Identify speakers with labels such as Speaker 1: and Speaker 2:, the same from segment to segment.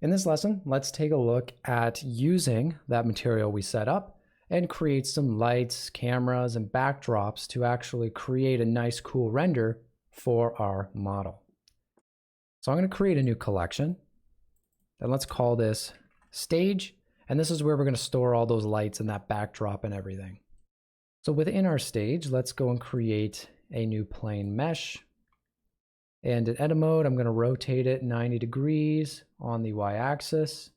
Speaker 1: In this lesson, let's take a look at using that material we set up and create some lights, cameras, and backdrops to actually create a nice cool render for our model. So I'm going to create a new collection, and let's call this stage, and this is where we're going to store all those lights and that backdrop and everything. So within our stage, let's go and create a new plane mesh. And in edit mode, I'm going to rotate it 90 degrees on the y-axis.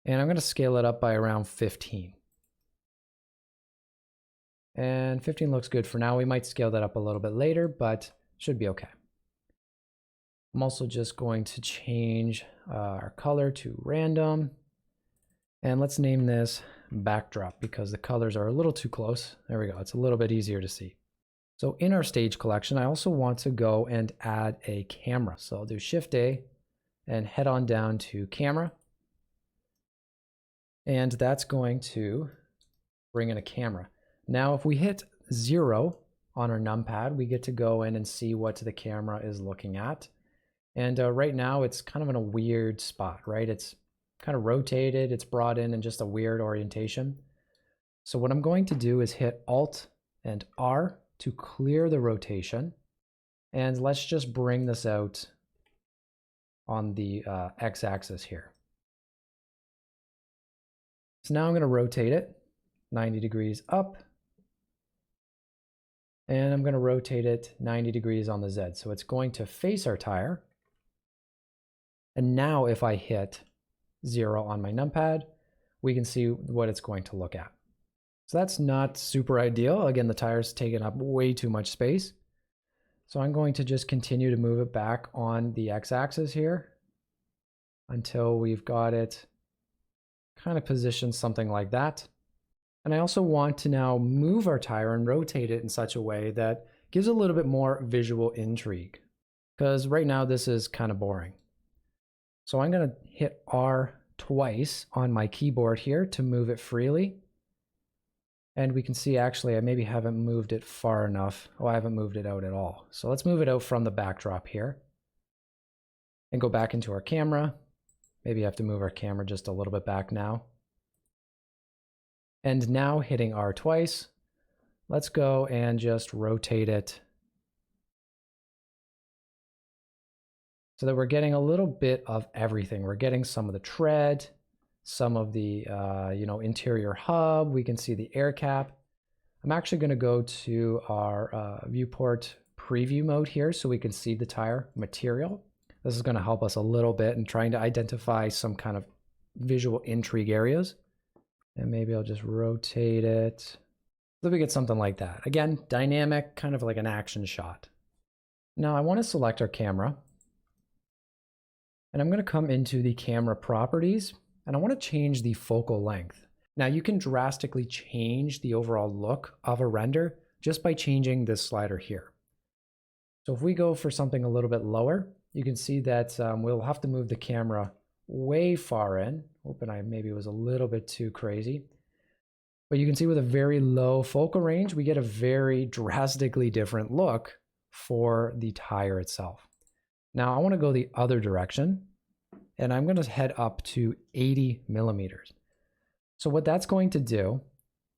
Speaker 1: And I'm going to scale it up by around 15. And 15 looks good for now. We might scale that up a little bit later, but should be okay. I'm also just going to change our color to random. And let's name this backdrop because the colors are a little too close. There we go. It's a little bit easier to see. So in our stage collection, I also want to go and add a camera. So I'll do Shift A and head on down to camera. And that's going to bring in a camera. Now, if we hit 0 on our numpad, we get to go in and see what the camera is looking at. And right now it's kind of in a weird spot, right? It's kind of rotated, it's brought in just a weird orientation. So what I'm going to do is hit Alt and R to clear the rotation. And let's just bring this out on the x-axis here. So now I'm going to rotate it 90 degrees up. And I'm going to rotate it 90 degrees on the Z. So it's going to face our tire. And now if I hit 0 on my numpad, we can see what it's going to look at. So that's not super ideal. Again, the tire's taking up way too much space. So I'm going to just continue to move it back on the x-axis here until we've got it kind of positioned something like that. And I also want to now move our tire and rotate it in such a way that gives a little bit more visual intrigue, because right now this is kind of boring. So I'm going to hit R twice on my keyboard here to move it freely. And we can see actually I maybe haven't moved it far enough. Oh, I haven't moved it out at all. So let's move it out from the backdrop here and go back into our camera. Maybe I have to move our camera just a little bit back now. And now hitting R twice, let's go and just rotate it so that we're getting a little bit of everything. We're getting some of the tread, some of the interior hub. We can see the air cap. I'm actually going to go to our viewport preview mode here so we can see the tire material. This is going to help us a little bit in trying to identify some kind of visual intrigue areas. And maybe I'll just rotate it so we get something like that. Again, dynamic, kind of like an action shot. Now I want to select our camera. And I'm going to come into the camera properties. And I want to change the focal length. Now you can drastically change the overall look of a render just by changing this slider here. So if we go for something a little bit lower, you can see that we'll have to move the camera way far in. Hoping I maybe was a little bit too crazy. But you can see with a very low focal range, we get a very drastically different look for the tire itself. Now I want to go the other direction. And I'm going to head up to 80 millimeters. So what that's going to do,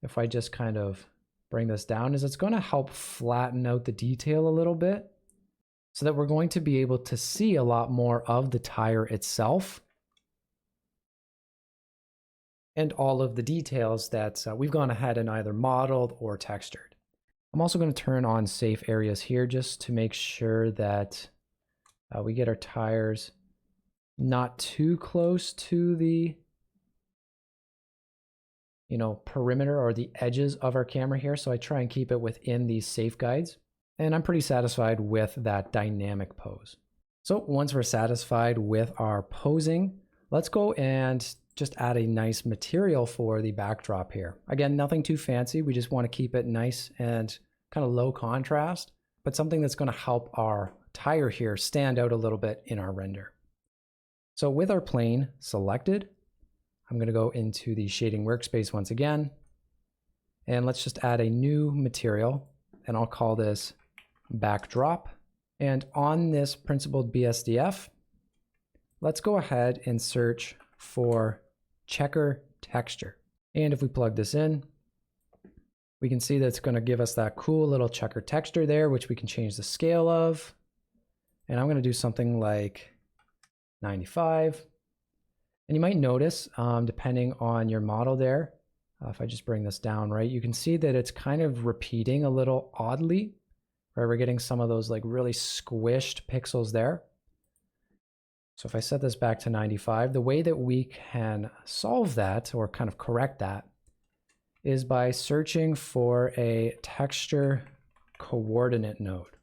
Speaker 1: if I just kind of bring this down, is it's going to help flatten out the detail a little bit so that we're going to be able to see a lot more of the tire itself and all of the details that we've gone ahead and either modeled or textured. I'm also going to turn on safe areas here just to make sure that we get our tires not too close to the perimeter or the edges of our camera here. So I try and keep it within these safe guides. And I'm pretty satisfied with that dynamic pose. So once we're satisfied with our posing, let's go and just add a nice material for the backdrop here. Again, nothing too fancy. We just want to keep it nice and kind of low contrast, but something that's going to help our tire here stand out a little bit in our render. So with our plane selected, I'm going to go into the shading workspace once again, and let's just add a new material, and I'll call this backdrop. And on this principled BSDF, let's go ahead and search for checker texture. And if we plug this in, we can see that it's going to give us that cool little checker texture there, which we can change the scale of. And I'm going to do something like 95. And you might notice, depending on your model there, if I just bring this down, right, you can see that it's kind of repeating a little oddly, right? We're getting some of those like really squished pixels there. So if I set this back to 95, the way that we can solve that or kind of correct that is by searching for a texture coordinate node.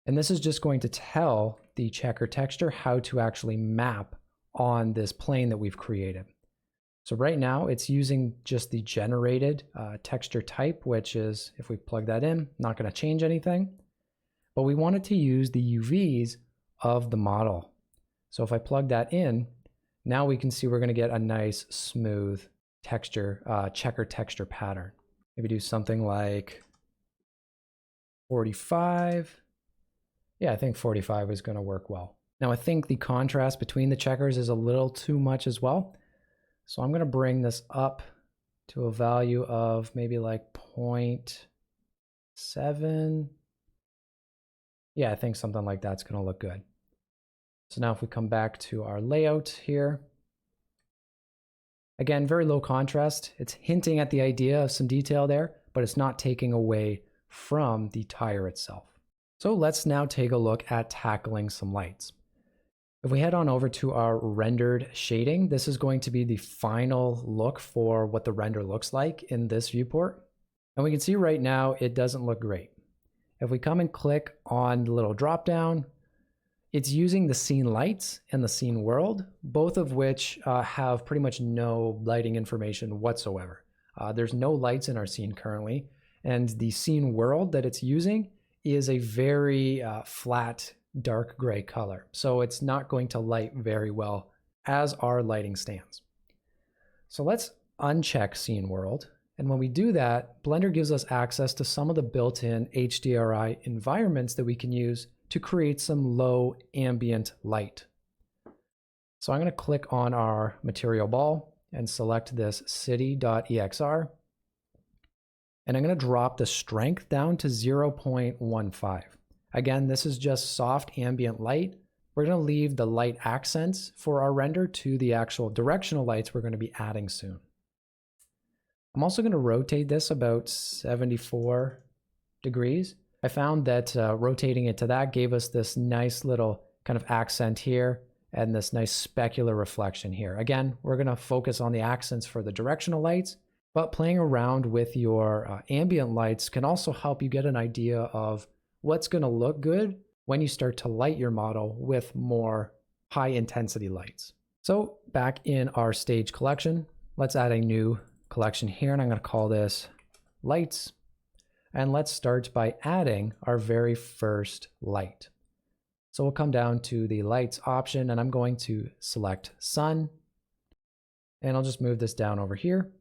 Speaker 1: And this is just going to tell the checker texture how to actually map on this plane that we've created. So right now it's using just the generated texture type, which is, if we plug that in, not going to change anything. But we want it to use the UVs of the model. So if I plug that in, now we can see we're going to get a nice smooth texture, checker texture pattern. Maybe do something like 45. Yeah, I think 45 is going to work well. Now I think the contrast between the checkers is a little too much as well. So I'm going to bring this up to a value of maybe like 0.7. Yeah, I think something like that's going to look good. So now if we come back to our layout here, again, very low contrast. It's hinting at the idea of some detail there, but it's not taking away from the tire itself. So let's now take a look at tackling some lights. If we head on over to our rendered shading, this is going to be the final look for what the render looks like in this viewport. And we can see right now it doesn't look great. If we come and click on the little drop down, it's using the scene lights and the scene world, both of which have pretty much no lighting information whatsoever. There's no lights in our scene currently, and the scene world that it's using is a very flat, dark gray color. So it's not going to light very well as our lighting stands. So let's uncheck scene world. And when we do that, Blender gives us access to some of the built-in HDRI environments that we can use to create some low ambient light. So I'm going to click on our material ball and select this city.exr. And I'm going to drop the strength down to 0.15. Again, this is just soft ambient light. We're going to leave the light accents for our render to the actual directional lights we're going to be adding soon. I'm also going to rotate this about 74 degrees. I found that rotating it to that gave us this nice little kind of accent here and this nice specular reflection here. Again, we're going to focus on the accents for the directional lights, but playing around with your ambient lights can also help you get an idea of what's going to look good when you start to light your model with more high intensity lights. So back in our stage collection, let's add a new collection here, and I'm going to call this lights. And let's start by adding our very first light. So we'll come down to the lights option, and I'm going to select sun, and I'll just move this down over here.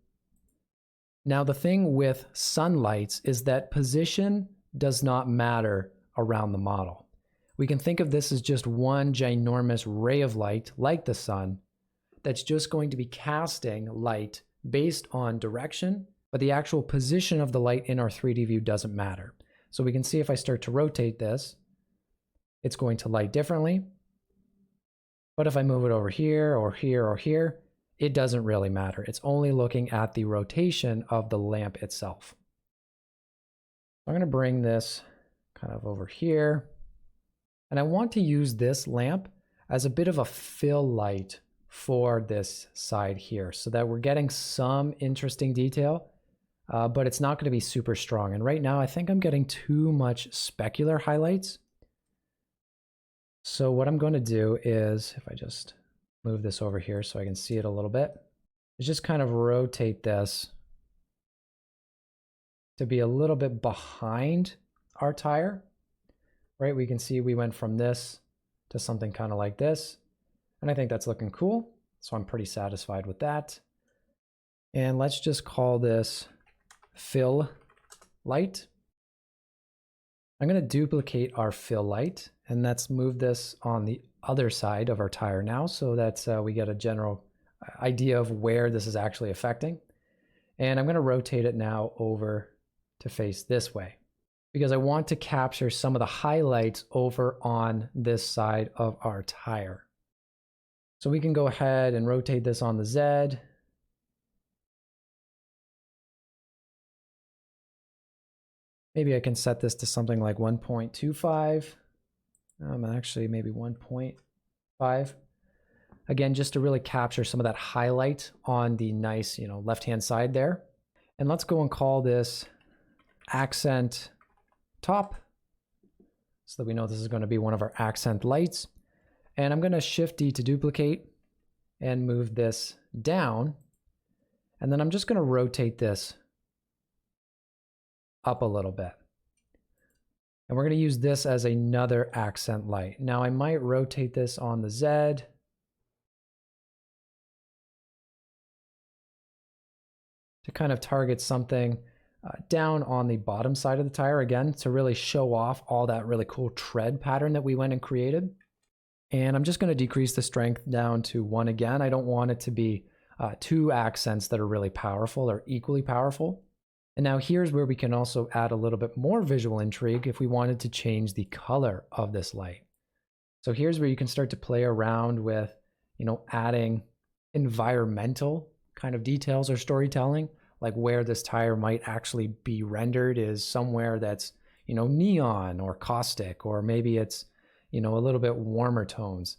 Speaker 1: Now the thing with sun lights is that position does not matter around the model. We can think of this as just one ginormous ray of light, like the sun, that's just going to be casting light based on direction, but the actual position of the light in our 3D view doesn't matter. So we can see if I start to rotate this, it's going to light differently. But if I move it over here or here or here, it doesn't really matter. It's only looking at the rotation of the lamp itself. I'm going to bring this kind of over here. And I want to use this lamp as a bit of a fill light for this side here so that we're getting some interesting detail, but it's not going to be super strong. And right now I think I'm getting too much specular highlights. So what I'm going to do is, if I just move this over here so I can see it a little bit, is just kind of rotate this to be a little bit behind our tire, right? We can see we went from this to something kind of like this. And I think that's looking cool. So I'm pretty satisfied with that. And let's just call this fill light. I'm going to duplicate our fill light, and let's move this on the other side of our tire now, so that we get a general idea of where this is actually affecting. And I'm going to rotate it now over to face this way, because I want to capture some of the highlights over on this side of our tire. So we can go ahead and rotate this on the Z. Maybe I can set this to something like 1.25. Actually, maybe 1.5. Again, just to really capture some of that highlight on the nice, left-hand side there. And let's go and call this accent top, so that we know this is going to be one of our accent lights. And I'm going to Shift D to duplicate and move this down. And then I'm just going to rotate this up a little bit. And we're going to use this as another accent light. Now I might rotate this on the Z. To kind of target something down on the bottom side of the tire, again, to really show off all that really cool tread pattern that we went and created. And I'm just going to decrease the strength down to 1 again. I don't want it to be 2 accents that are really powerful or equally powerful. And now here's where we can also add a little bit more visual intrigue if we wanted to change the color of this light. So here's where you can start to play around with, adding environmental kind of details or storytelling, like where this tire might actually be rendered is somewhere that's, neon or caustic, or maybe it's, a little bit warmer tones.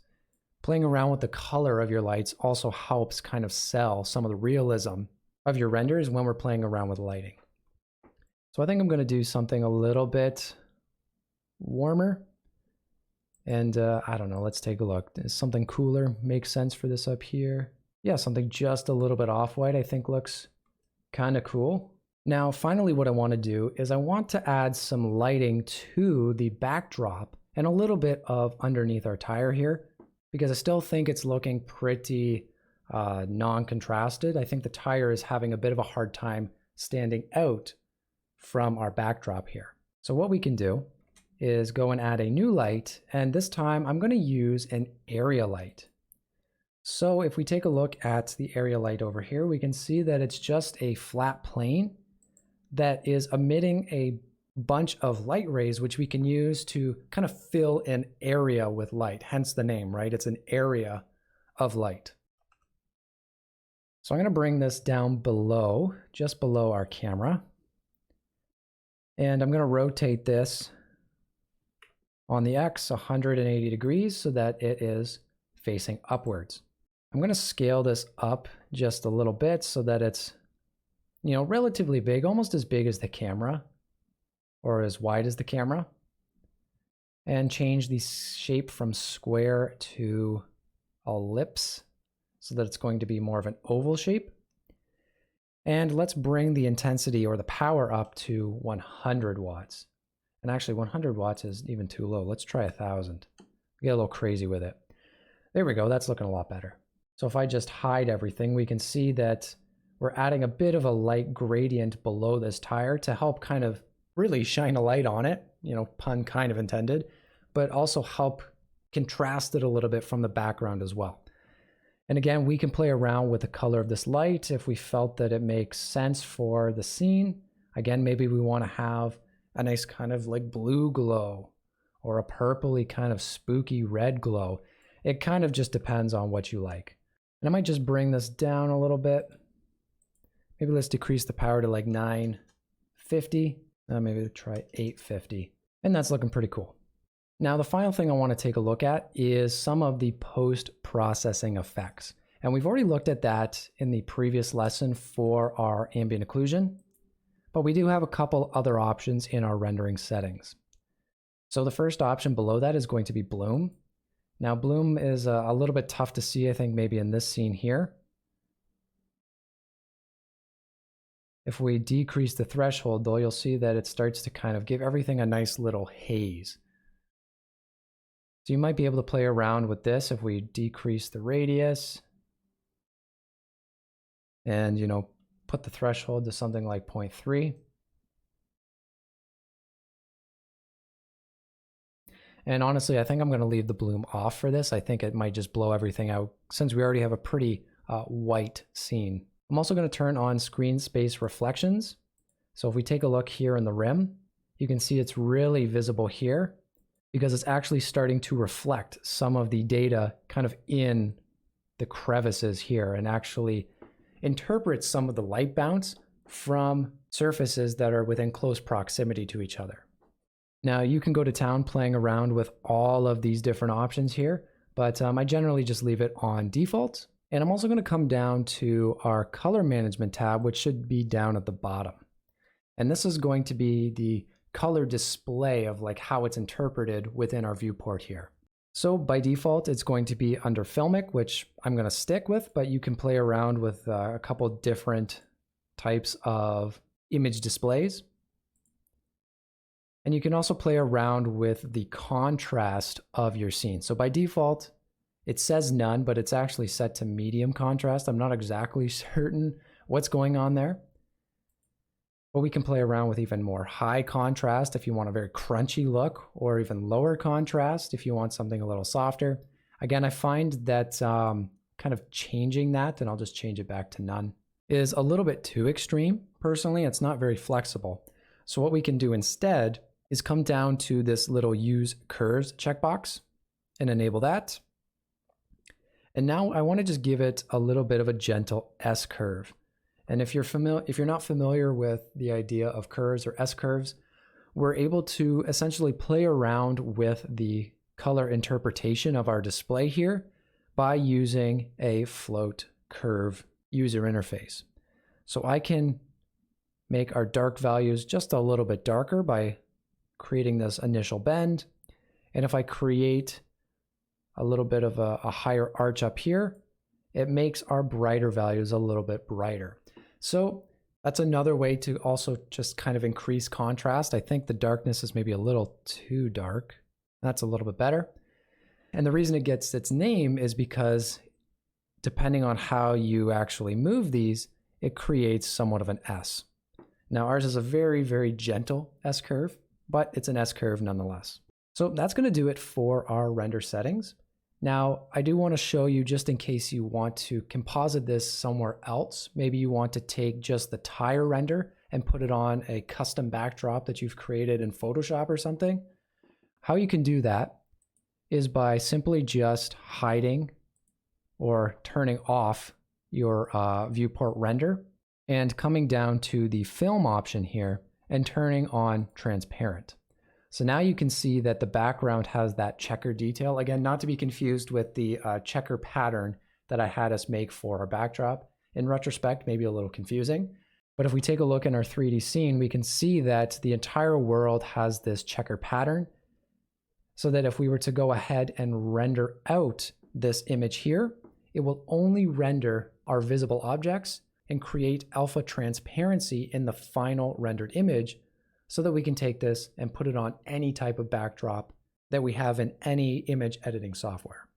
Speaker 1: Playing around with the color of your lights also helps kind of sell some of the realism of your renders when we're playing around with lighting. So I think I'm going to do something a little bit warmer. And I don't know, let's take a look. Does something cooler make sense for this up here? Yeah, something just a little bit off-white I think looks kind of cool. Now, finally, what I want to do is I want to add some lighting to the backdrop and a little bit of underneath our tire here, because I still think it's looking pretty non-contrasted. I think the tire is having a bit of a hard time standing out from our backdrop here. So what we can do is go and add a new light, and this time I'm going to use an area light. So if we take a look at the area light over here, we can see that it's just a flat plane that is emitting a bunch of light rays, which we can use to kind of fill an area with light, hence the name, right? It's an area of light. So I'm going to bring this down below, just below our camera. And I'm going to rotate this on the X 180 degrees so that it is facing upwards. I'm going to scale this up just a little bit so that it's, relatively big, almost as big as the camera or as wide as the camera, and change the shape from square to ellipse so that it's going to be more of an oval shape. And let's bring the intensity or the power up to 100 watts. And actually 100 watts is even too low. Let's try 1000. Get a little crazy with it. There we go. That's looking a lot better. So if I just hide everything, we can see that we're adding a bit of a light gradient below this tire to help kind of really shine a light on it, pun kind of intended, but also help contrast it a little bit from the background as well. And again, we can play around with the color of this light if we felt that it makes sense for the scene. Again, maybe we want to have a nice kind of like blue glow or a purpley kind of spooky red glow. It kind of just depends on what you like. And I might just bring this down a little bit. Maybe let's decrease the power to like 950. Maybe try 850. And that's looking pretty cool. Now, the final thing I want to take a look at is some of the post-processing effects. And we've already looked at that in the previous lesson for our ambient occlusion, but we do have a couple other options in our rendering settings. So the first option below that is going to be bloom. Now, bloom is a little bit tough to see, I think, maybe in this scene here. If we decrease the threshold, though, you'll see that it starts to kind of give everything a nice little haze. So you might be able to play around with this if we decrease the radius and, put the threshold to something like 0.3. And honestly, I think I'm going to leave the bloom off for this. I think it might just blow everything out since we already have a pretty white scene. I'm also going to turn on screen space reflections. So if we take a look here in the rim, you can see it's really visible here because it's actually starting to reflect some of the data kind of in the crevices here and actually interprets some of the light bounce from surfaces that are within close proximity to each other. Now you can go to town playing around with all of these different options here, but I generally just leave it on default. And I'm also going to come down to our color management tab, which should be down at the bottom. And this is going to be the color display of like how it's interpreted within our viewport here. So by default, it's going to be under Filmic, which I'm going to stick with, but you can play around with a couple different types of image displays. And you can also play around with the contrast of your scene. So by default, it says none, but it's actually set to medium contrast. I'm not exactly certain what's going on there. But we can play around with even more high contrast if you want a very crunchy look, or even lower contrast if you want something a little softer. Again, I find that kind of changing that, and I'll just change it back to none, is a little bit too extreme. Personally, it's not very flexible. So what we can do instead is come down to this little use curves checkbox and enable that. And now I want to just give it a little bit of a gentle S curve. And if you're not familiar with the idea of curves or S curves, we're able to essentially play around with the color interpretation of our display here by using a float curve user interface. So I can make our dark values just a little bit darker by creating this initial bend. And if I create a little bit of a higher arch up here, it makes our brighter values a little bit brighter. So that's another way to also just kind of increase contrast. I think the darkness is maybe a little too dark. That's a little bit better. And the reason it gets its name is because depending on how you actually move these, it creates somewhat of an S. Now ours is a very, very gentle S curve, but it's an S curve nonetheless. So that's going to do it for our render settings. Now, I do want to show you, just in case you want to composite this somewhere else, maybe you want to take just the tire render and put it on a custom backdrop that you've created in Photoshop or something. How you can do that is by simply just hiding or turning off your viewport render and coming down to the film option here and turning on transparent. So now you can see that the background has that checker detail. Again, not to be confused with the checker pattern that I had us make for our backdrop. In retrospect, maybe a little confusing. But if we take a look in our 3D scene, we can see that the entire world has this checker pattern. So that if we were to go ahead and render out this image here, it will only render our visible objects and create alpha transparency in the final rendered image, so that we can take this and put it on any type of backdrop that we have in any image editing software.